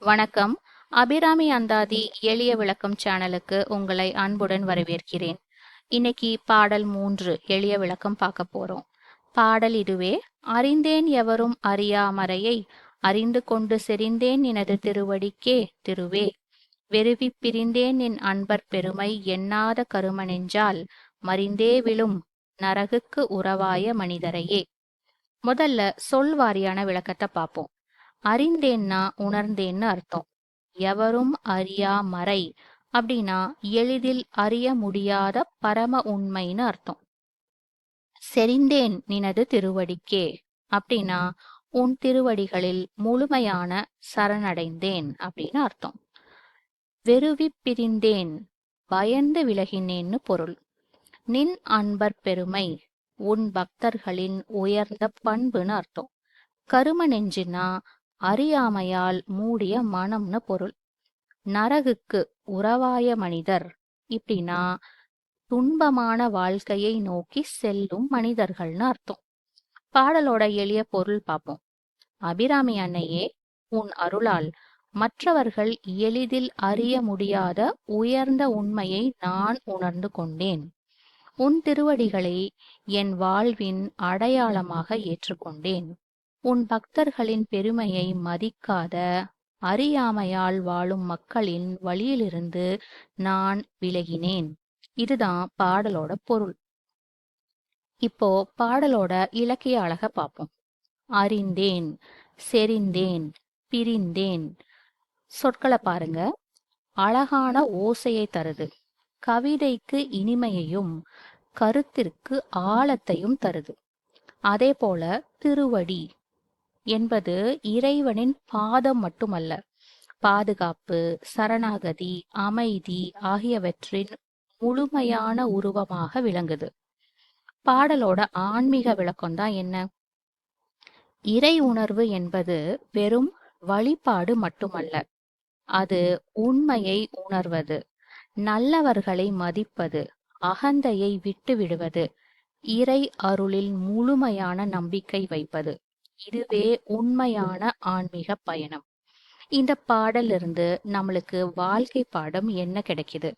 வணக்கம். அபிராமி அந்தாதி எளிய விளக்கம் சேனலுக்கு உங்களை அன்புடன் வரவேற்கிறேன். இன்னைக்கு பாடல் 3 எளிய விளக்கம் பார்க்க போறோம். பாடல் இதுவே. அறிந்தேன் எவரும் அறியாமறையை அறிந்து கொண்டு செறிந்தேன் நினது திருவடிக்கே திருவே வெறுவிப் பிரிந்தேன் என் அன்பர் பெருமை எண்ணாத கருமனெஞ்சால் மறிந்தே விழும் நரகுக்கு உறவாய மனிதரையே. முதல்ல சொல் வாரியான விளக்கத்தை பார்ப்போம். அறிந்தேன்னா உணர்ந்தேன்னு அர்த்தம். எவரும் அறியா மறை அப்படின்னா எளிதில் அறிய முடியாத பரம உண்மைன்னு அர்த்தம். செறிந்தேன் நினது திருவடிக்கே அப்படின்னா உன் திருவடிகளில் முழுமையான சரணடைந்தேன் அப்படின்னு அர்த்தம். வெறுவி பிரிந்தேன் பயந்து விலகினேன்னு பொருள். நின் அன்பர் பெருமை உன் பக்தர்களின் உயர்ந்த பண்புன்னு அர்த்தம். கரும நெஞ்சுனா அறியாமையால் மூடிய மனம்னு பொருள். நரகுக்கு உறவாய மனிதர் இப்படின்னா துன்பமான வாழ்க்கையை நோக்கி செல்லும் மனிதர்கள்னு அர்த்தம். பாடலோட எளிய பொருள் பார்ப்போம். அபிராமி அன்னையே, உன் அருளால் மற்றவர்கள் எளிதில் அறிய முடியாத உயர்ந்த உண்மையை நான் உணர்ந்து கொண்டேன். உன் திருவடிகளை என் வாழ்வின் அடையாளமாக ஏற்றுக்கொண்டேன். உன் பக்தர்களின் பெருமையை மதிக்காத அறியாமையால் வாழும் மக்களின் வழியிலிருந்து நான் விலகினேன். இதுதான் பாடலோட பொருள். இப்போ பாடலோட இலக்கிய அழக பார்ப்போம். அறிந்தேன், செறிந்தேன், பிரிந்தேன் சொற்களை பாருங்க. அழகான ஓசையை தருது. கவிதைக்கு இனிமையையும் கருத்திற்கு ஆழத்தையும் தருது. அதே போல திருவடி என்பது இறைவனின் பாதம் மட்டுமல்ல, பாதுகாப்பு, சரணாகதி, அமைதி ஆகியவற்றின் முழுமையான உருவமாக விளங்குது. பாடலோட ஆன்மீக விளக்கம்தான் என்ன? இறை உணர்வு என்பது வெறும் வழிபாடு மட்டுமல்ல, அது உண்மையை உணர்வது, நல்லவர்களை மதிப்பது, அகந்தையை விட்டு விடுவது, இறை அருளில் முழுமையான நம்பிக்கை வைப்பது. இதுவே உண்மையான ஆன்மீக பயணம். இந்த பாடலிருந்து நம்மளுக்கு வாழ்க்கை பாடம் என்ன கிடைக்குது?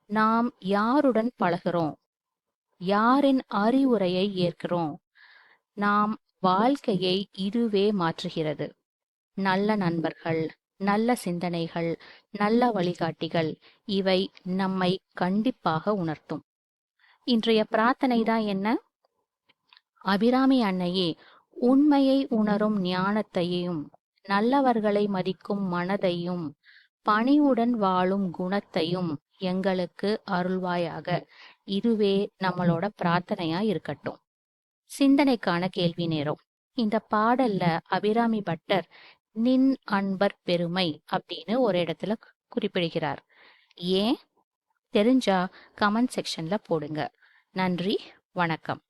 நாம் யாருடன் பழகிறோம்? யாரின் அறிவுரையை ஏற்கிறோம்? நாம் வாழ்க்கையை இதுவே மாற்றுகிறது. நல்ல நண்பர்கள், நல்ல சிந்தனைகள், நல்ல வழிகாட்டிகள் இவை நம்மை கண்டிப்பாக உணர்த்தும். இன்றைய பிரார்த்தனை தான் என்ன? அபிராமி அன்னையே, உண்மையை உணரும் ஞானத்தையும் நல்லவர்களை மதிக்கும் மனதையும் பணிவுடன் வாழும் குணத்தையும் எங்களுக்கு அருள்வாயாக. இதுவே நம்மளோட பிரார்த்தனையா இருக்கட்டும். சிந்தனைக்கான கேள்வி நேரம். இந்த பாடல்ல அபிராமி பட்டர் நின் அன்பர் பெருமை அப்படின்னு ஒரு இடத்துல குறிப்பிடுகிறார். ஏன் தெரிஞ்சா கமெண்ட் செக்ஷன்ல போடுங்க. நன்றி, வணக்கம்.